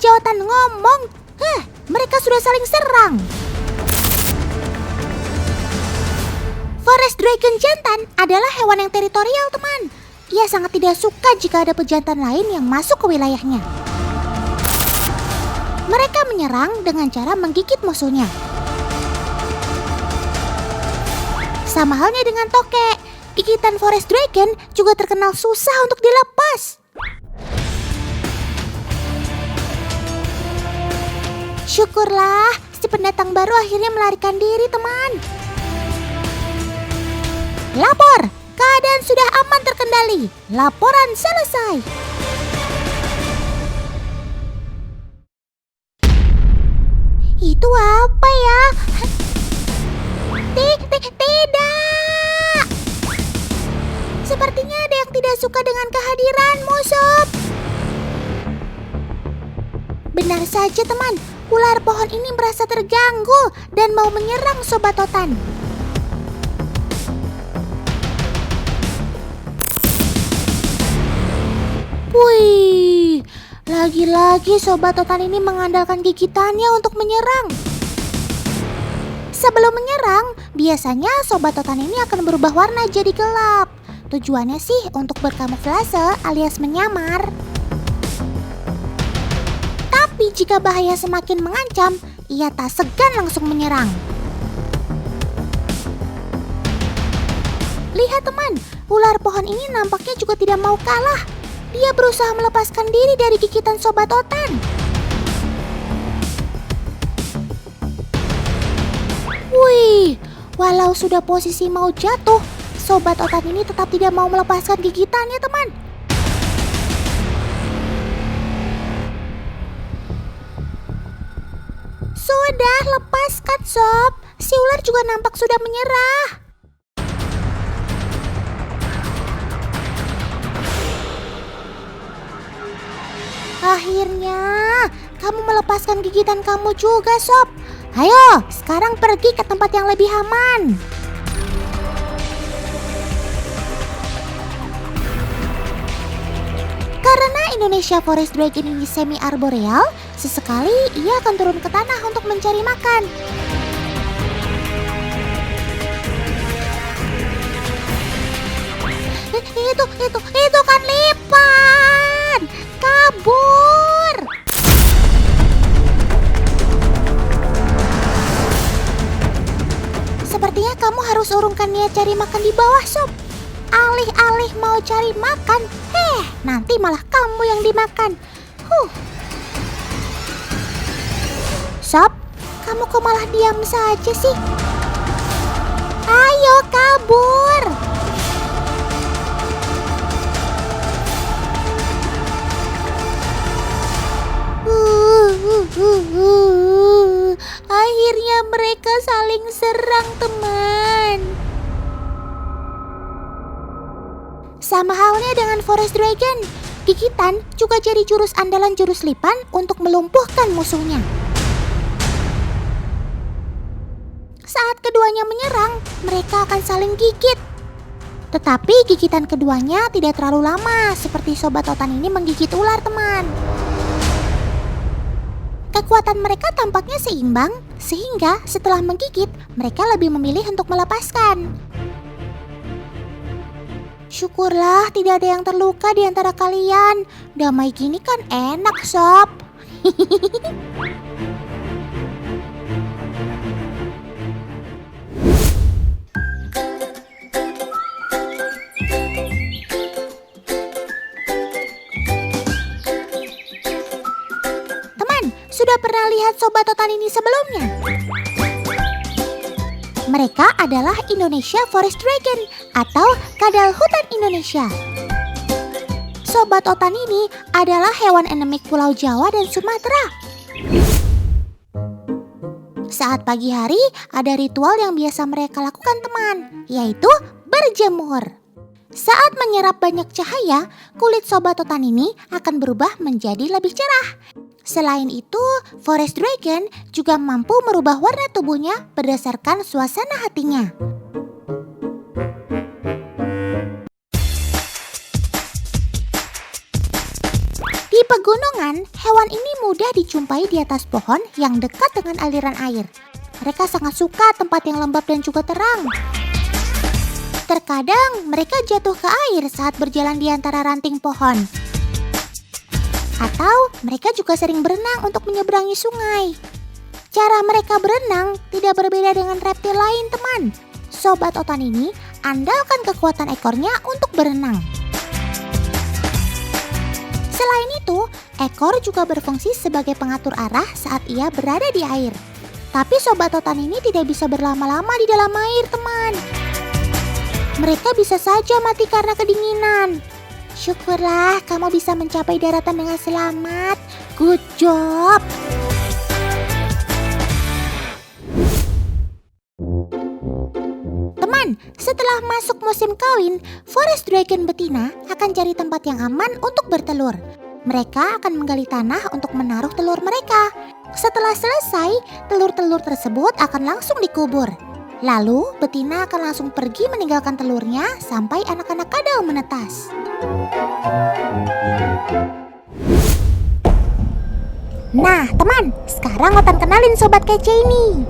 Raja Otan ngomong, mereka sudah saling serang. Forest Dragon jantan adalah hewan yang teritorial, teman. Ia sangat tidak suka jika ada pejantan lain yang masuk ke wilayahnya. Mereka menyerang dengan cara menggigit musuhnya. Sama halnya dengan tokek, gigitan Forest Dragon juga terkenal susah untuk dilepas. Syukurlah, si pendatang baru akhirnya melarikan diri, teman. Lapor, keadaan sudah aman terkendali. Laporan selesai. Itu apa ya? Tidak. Sepertinya ada yang tidak suka dengan kehadiranmu, Sob. Benar saja, teman. Ular pohon ini merasa terganggu dan mau menyerang Sobat Otan. Wih, lagi-lagi Sobat Otan ini mengandalkan gigitannya untuk menyerang. Sebelum menyerang, biasanya Sobat Otan ini akan berubah warna jadi gelap. Tujuannya sih untuk berkamuflase alias menyamar. Tapi jika bahaya semakin mengancam, ia tak segan langsung menyerang. Lihat teman, ular pohon ini nampaknya juga tidak mau kalah. Dia berusaha melepaskan diri dari gigitan Sobat Otan. Wih, walau sudah posisi mau jatuh, Sobat Otan ini tetap tidak mau melepaskan gigitannya, teman. Sudah, lepaskan, Sob. Si ular juga nampak sudah menyerah. Akhirnya, kamu melepaskan gigitan kamu juga, Sob. Ayo, sekarang pergi ke tempat yang lebih aman. Karena Indonesia Forest Dragon ini semi-arboreal, sesekali ia akan turun ke tanah untuk mencari makan. Itu kan lipan! Kabur! Sepertinya kamu harus urungkan niat cari makan di bawah, Sob. Alih-alih mau cari makan, nanti malah kamu yang dimakan. Sob, kamu kok malah diam saja sih? Ayo kabur! Akhirnya mereka saling serang, teman. Sama halnya dengan Forest Dragon, gigitan juga jadi jurus andalan jurus lipan untuk melumpuhkan musuhnya. Saat keduanya menyerang, mereka akan saling gigit. Tetapi gigitan keduanya tidak terlalu lama, seperti Sobat Otan ini menggigit ular, teman. Kekuatan mereka tampaknya seimbang, sehingga setelah menggigit, mereka lebih memilih untuk melepaskan. Syukurlah tidak ada yang terluka di antara kalian. Damai gini kan enak, Sob. Sudah pernah lihat Sobat Otan ini sebelumnya? Mereka adalah Indonesia Forest Dragon atau kadal hutan Indonesia. Sobat Otan ini adalah hewan endemik Pulau Jawa dan Sumatera. Saat pagi hari, ada ritual yang biasa mereka lakukan, teman, yaitu berjemur. Saat menyerap banyak cahaya, kulit Sobat Otan ini akan berubah menjadi lebih cerah. Selain itu, Forest Dragon juga mampu merubah warna tubuhnya berdasarkan suasana hatinya. Di pegunungan, hewan ini mudah dijumpai di atas pohon yang dekat dengan aliran air. Mereka sangat suka tempat yang lembab dan juga terang. Terkadang mereka jatuh ke air saat berjalan di antara ranting pohon. Atau mereka juga sering berenang untuk menyeberangi sungai. Cara mereka berenang tidak berbeda dengan reptil lain, teman. Sobat Otan ini andalkan kekuatan ekornya untuk berenang. Selain itu, ekor juga berfungsi sebagai pengatur arah saat ia berada di air. Tapi Sobat Otan ini tidak bisa berlama-lama di dalam air, teman. Mereka bisa saja mati karena kedinginan. Syukurlah kamu bisa mencapai daratan dengan selamat. Good job! Teman, setelah masuk musim kawin, forest dragon betina akan cari tempat yang aman untuk bertelur. Mereka akan menggali tanah untuk menaruh telur mereka. Setelah selesai, telur-telur tersebut akan langsung dikubur. Lalu, betina akan langsung pergi meninggalkan telurnya sampai anak-anak kadal menetas. Nah, teman, sekarang Otan kenalin sobat kece ini.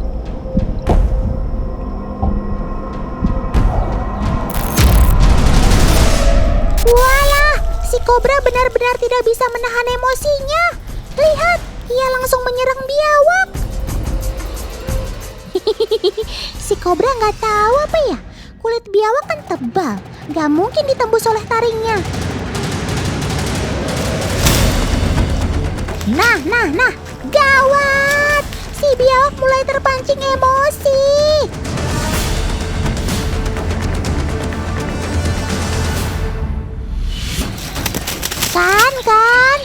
Walah, si kobra benar-benar tidak bisa menahan emosinya. Lihat, ia langsung menyerang biawak. Si kobra nggak tahu apa ya, kulit biawak kan tebal, nggak mungkin ditembus oleh taringnya. Nah, gawat! Si biawak mulai terpancing emosi. Kan,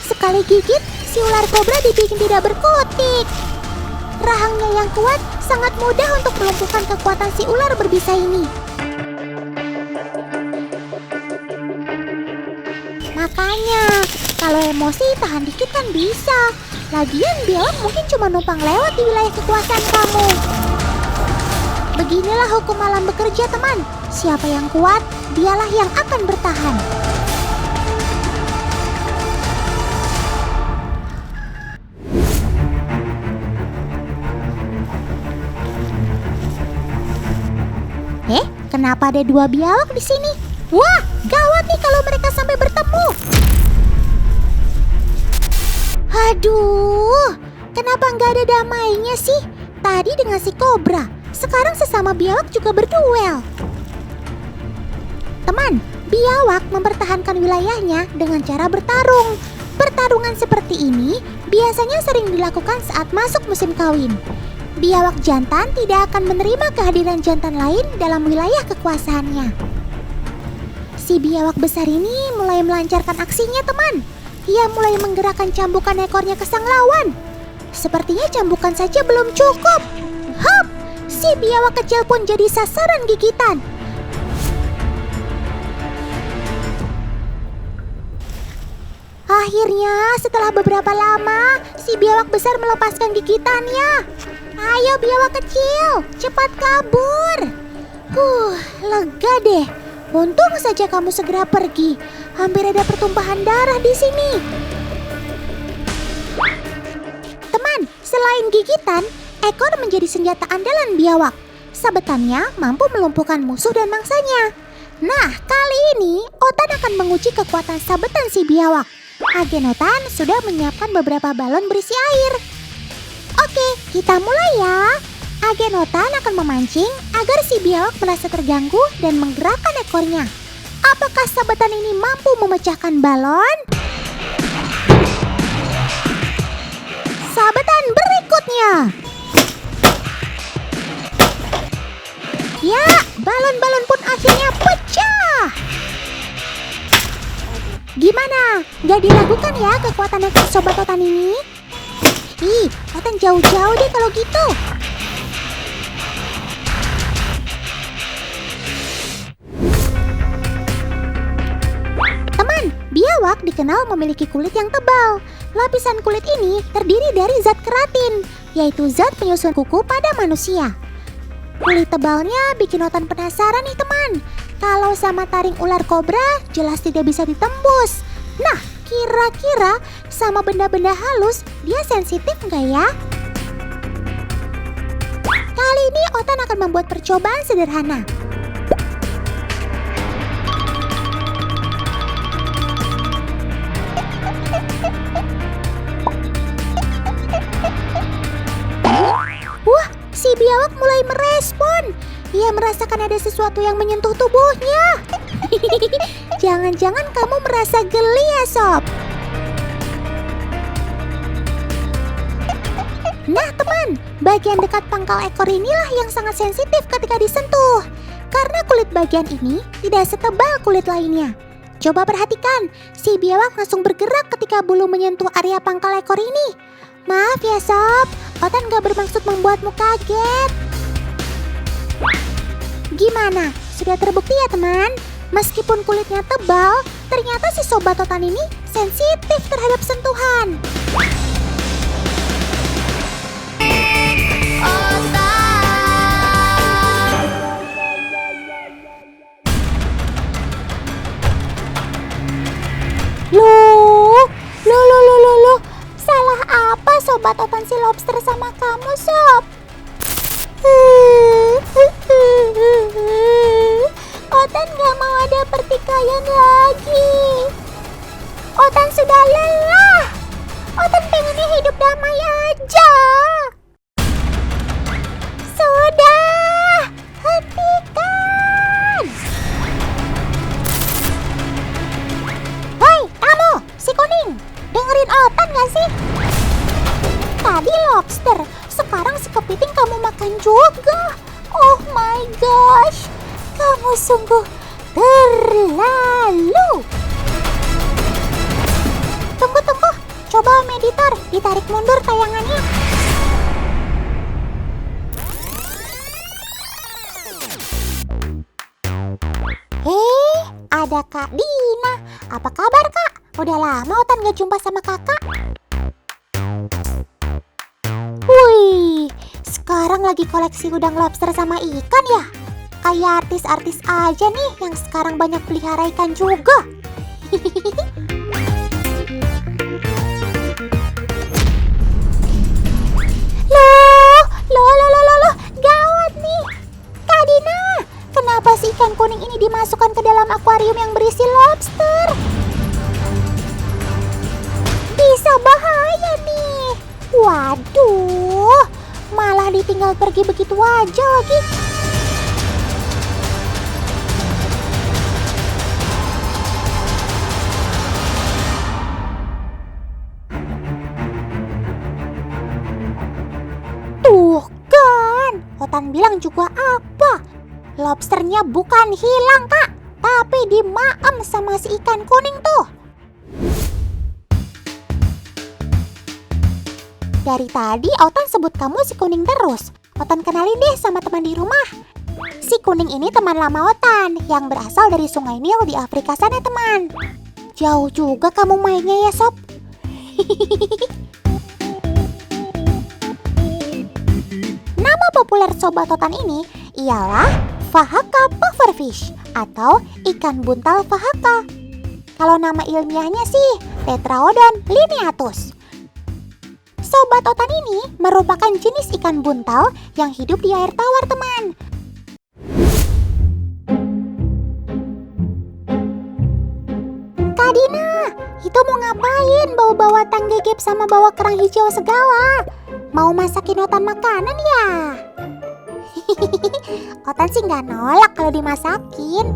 sekali gigit, si ular kobra dibikin tidak berkutik. Rahangnya yang kuat sangat mudah untuk melumpuhkan kekuatan si ular berbisa ini. Makanya, kalau emosi tahan dikit kan bisa. Lagian biawak mungkin cuma numpang lewat di wilayah kekuasaan kamu. Beginilah hukum alam bekerja, teman. Siapa yang kuat, dialah yang akan bertahan. Kenapa ada dua biawak di sini? Wah, gawat nih kalau mereka sampai bertemu. Aduh, kenapa nggak ada damainya sih? Tadi dengan si kobra, sekarang sesama biawak juga berduel. Teman, biawak mempertahankan wilayahnya dengan cara bertarung. Pertarungan seperti ini biasanya sering dilakukan saat masuk musim kawin. Biawak jantan tidak akan menerima kehadiran jantan lain dalam wilayah kekuasaannya. Si biawak besar ini mulai melancarkan aksinya, teman. Ia mulai menggerakkan cambukan ekornya ke sang lawan. Sepertinya cambukan saja belum cukup. Hop! Si biawak kecil pun jadi sasaran gigitan. Akhirnya, setelah beberapa lama, si biawak besar melepaskan gigitannya. Ayo biawak kecil, cepat kabur. Lega deh. Untung saja kamu segera pergi. Hampir ada pertumpahan darah di sini. Teman, selain gigitan, ekor menjadi senjata andalan biawak. Sabetannya mampu melumpuhkan musuh dan mangsanya. Nah, kali ini Otan akan menguji kekuatan sabetan si biawak. Agen Otan sudah menyiapkan beberapa balon berisi air. Oke, kita mulai ya. Agen Otan akan memancing agar si biawak merasa terganggu dan menggerakkan ekornya. Apakah sabetan ini mampu memecahkan balon? Sabetan berikutnya. Ya, balon-balon pun akhirnya pecah. Gimana? Gak diragukan ya kekuatan ekor Sobat Otan ini? Ih, Otan jauh-jauh deh kalau gitu. Teman, biawak dikenal memiliki kulit yang tebal. Lapisan kulit ini terdiri dari zat keratin, yaitu zat penyusun kuku pada manusia. Kulit tebalnya bikin Otan penasaran nih, teman. Kalau sama taring ular kobra, jelas tidak bisa ditembus. Nah, Kira-kira sama benda-benda halus dia sensitif nggak ya? Kali ini Otan akan membuat percobaan sederhana. Wah, si biawak mulai merespon. Ia merasakan ada sesuatu yang menyentuh tubuhnya. Jangan-jangan kamu merasa geli ya, Sob? Nah teman, bagian dekat pangkal ekor inilah yang sangat sensitif ketika disentuh. Karena kulit bagian ini tidak setebal kulit lainnya. Coba perhatikan, si biawak langsung bergerak ketika bulu menyentuh area pangkal ekor ini. Maaf ya Sob, Otan gak bermaksud membuatmu kaget. Gimana? Sudah terbukti ya teman? Meskipun kulitnya tebal, ternyata si Sobat Otan ini sensitif terhadap sentuhan. Loh, salah apa Sobat Otan si lobster sama kamu, Sob? Otan gak mau ada pertikaian lagi. Otan sudah lelah. Otan pengennya hidup damai aja. Sudah, hentikan. Hei, kamu, si kuning. Dengerin Otan gak sih? Tadi lobster, sekarang si kepiting kamu makan juga. Oh my gosh, kamu sungguh terlalu. Tunggu, coba Om Editor ditarik mundur tayangannya. Ada Kak Dina. Apa kabar Kak? Udah lama Otan gak jumpa sama kakak. Wih, sekarang lagi koleksi udang lobster sama ikan ya? Kayak artis-artis aja nih yang sekarang banyak pelihara ikan juga. Loh, gawat nih. Kak Dina, kenapa si ikan kuning ini dimasukkan ke dalam akuarium yang berisi lobster? Bisa bahaya nih. Waduh, malah ditinggal pergi begitu aja lagi. Tuh kan, Otan bilang juga apa? Lobsternya bukan hilang Kak, tapi dimaem sama si ikan kuning tuh. Dari tadi Otan sebut kamu si kuning terus. Otan kenalin deh sama teman di rumah. Si kuning ini teman lama Otan yang berasal dari Sungai Nil di Afrika sana teman. Jauh juga kamu mainnya ya Sob. Nama populer Sobat Otan ini ialah Fahaka pufferfish atau ikan buntal Fahaka. Kalau nama ilmiahnya sih Tetraodon lineatus. Sobat Otan ini merupakan jenis ikan buntal yang hidup di air tawar teman. Kak Dina, itu mau ngapain bawa-bawa tang gegep sama bawa kerang hijau segala? Mau masakin Otan makanan ya? Otan sih nggak nolak kalau dimasakin.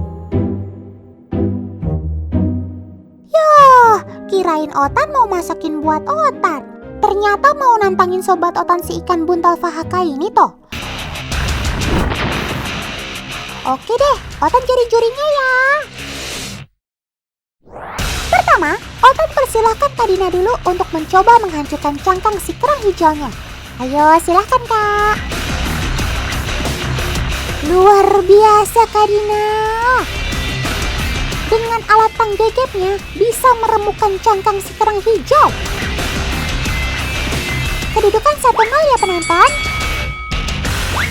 Yah, kirain Otan mau masakin buat Otan. Ternyata mau nantangin Sobat Otan si ikan buntal Fahaka ini toh. Oke deh, Otan jadi jurinya ya. Pertama, Otan persilahkan Kak Dina dulu untuk mencoba menghancurkan cangkang si kerang hijaunya. Ayo silahkan Kak. Luar biasa Kak Dina. Dengan alat tang gegepnya bisa meremukkan cangkang si kerang hijau. Kedudukan 1-0 ya penonton.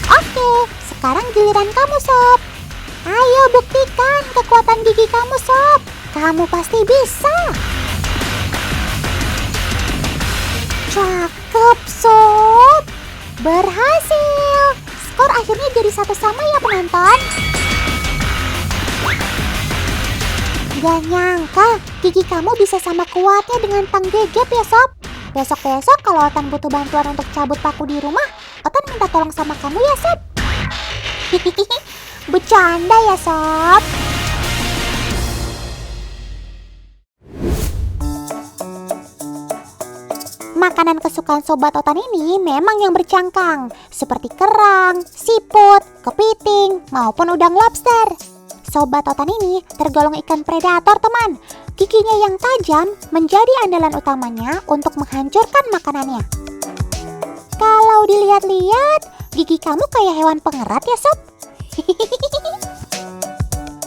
Oke, sekarang giliran kamu Sob. Ayo buktikan kekuatan gigi kamu Sob. Kamu pasti bisa. Cakep sob, berhasil. Skor akhirnya jadi 1-1 ya penonton. Gak nyangka gigi kamu bisa sama kuatnya dengan tang gegep ya sob. Besok-besok kalau Otan butuh bantuan untuk cabut paku di rumah, Otan minta tolong sama kamu ya sob. Bercanda ya sob. Makanan kesukaan Sobat Otan ini memang yang bercangkang, seperti kerang, siput, kepiting, maupun udang lobster. Sobat Otan ini tergolong ikan predator teman. Giginya yang tajam menjadi andalan utamanya untuk menghancurkan makanannya. Kalau dilihat-lihat, gigi kamu kayak hewan pengerat ya sob.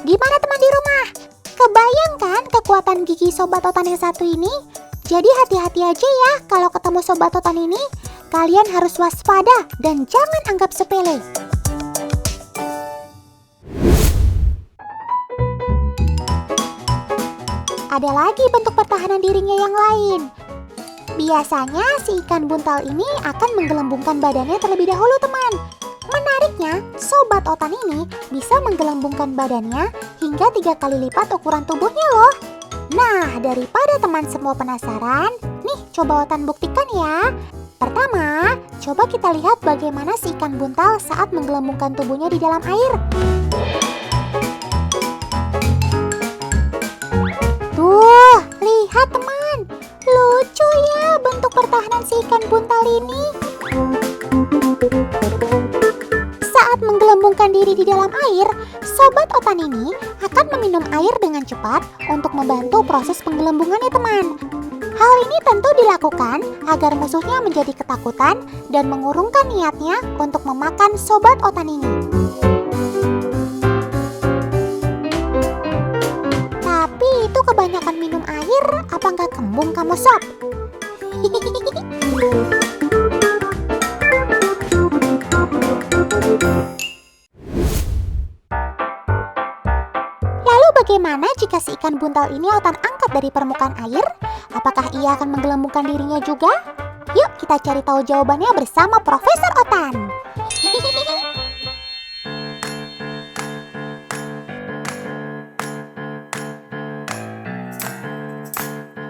Gimana teman di rumah? Kebayang kan kekuatan gigi Sobat Otan yang satu ini? Jadi hati-hati aja ya kalau ketemu Sobat Otan ini. Kalian harus waspada dan jangan anggap sepele. Ada lagi bentuk pertahanan dirinya yang lain. Biasanya si ikan buntal ini akan menggelembungkan badannya terlebih dahulu teman. Menariknya, Sobat Otan ini bisa menggelembungkan badannya hingga 3 kali lipat ukuran tubuhnya loh. Nah, daripada teman semua penasaran, nih coba Otan buktikan ya. Pertama, coba kita lihat bagaimana si ikan buntal saat menggelembungkan tubuhnya di dalam air. Tuh, lihat teman. Lucu ya bentuk pertahanan si ikan buntal ini. Saat menggelembungkan diri di dalam air, Sobat Otan ini akan meminum air dengan cepat untuk membantu proses penggelembungannya teman. Hal ini tentu dilakukan agar musuhnya menjadi ketakutan dan mengurungkan niatnya untuk memakan Sobat Otan ini. Tapi itu kebanyakan minum air, apa nggak kembung kamu sob? Lalu bagaimana jika si ikan buntal ini Otan angkat dari permukaan air? Apakah ia akan menggelembungkan dirinya juga? Yuk kita cari tahu jawabannya bersama Profesor Otan.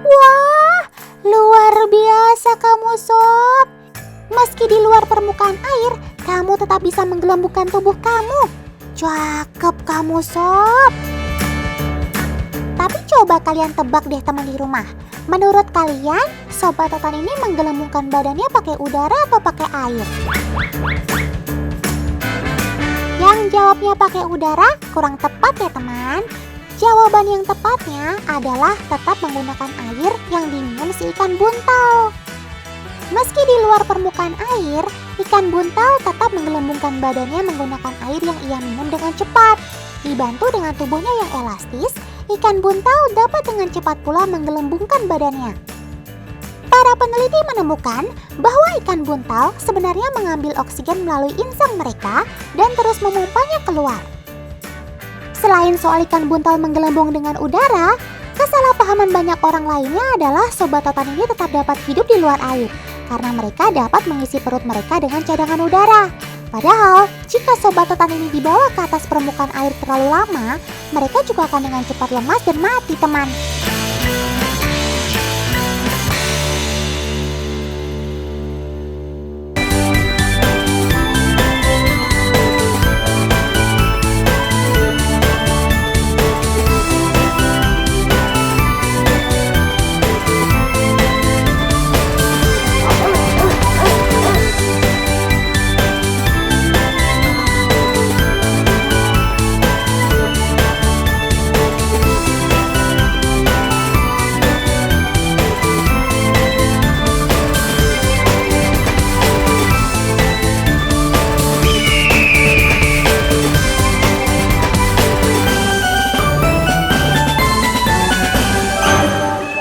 Wah, luar biasa kamu sob. Meski di luar permukaan air, kamu tetap bisa menggelembungkan tubuh kamu. Cakep kamu sob. Tapi coba kalian tebak deh teman di rumah. Menurut kalian, Sobat Otan ini menggelembungkan badannya pakai udara atau pakai air? Yang jawabnya pakai udara kurang tepat ya teman. Jawaban yang tepatnya adalah tetap menggunakan air yang diminum si ikan buntal. Meski di luar permukaan air, ikan buntal tetap menggelembungkan badannya menggunakan air yang ia minum dengan cepat. Dibantu dengan tubuhnya yang elastis, ikan buntal dapat dengan cepat pula menggelembungkan badannya. Para peneliti menemukan bahwa ikan buntal sebenarnya mengambil oksigen melalui insang mereka dan terus memumpanya keluar. Selain soal ikan buntal menggelembung dengan udara, kesalahpahaman banyak orang lainnya adalah Sobat Otan ini tetap dapat hidup di luar air karena mereka dapat mengisi perut mereka dengan cadangan udara. Padahal, jika Sobat Otan ini dibawa ke atas permukaan air terlalu lama, mereka juga akan dengan cepat lemas dan mati teman.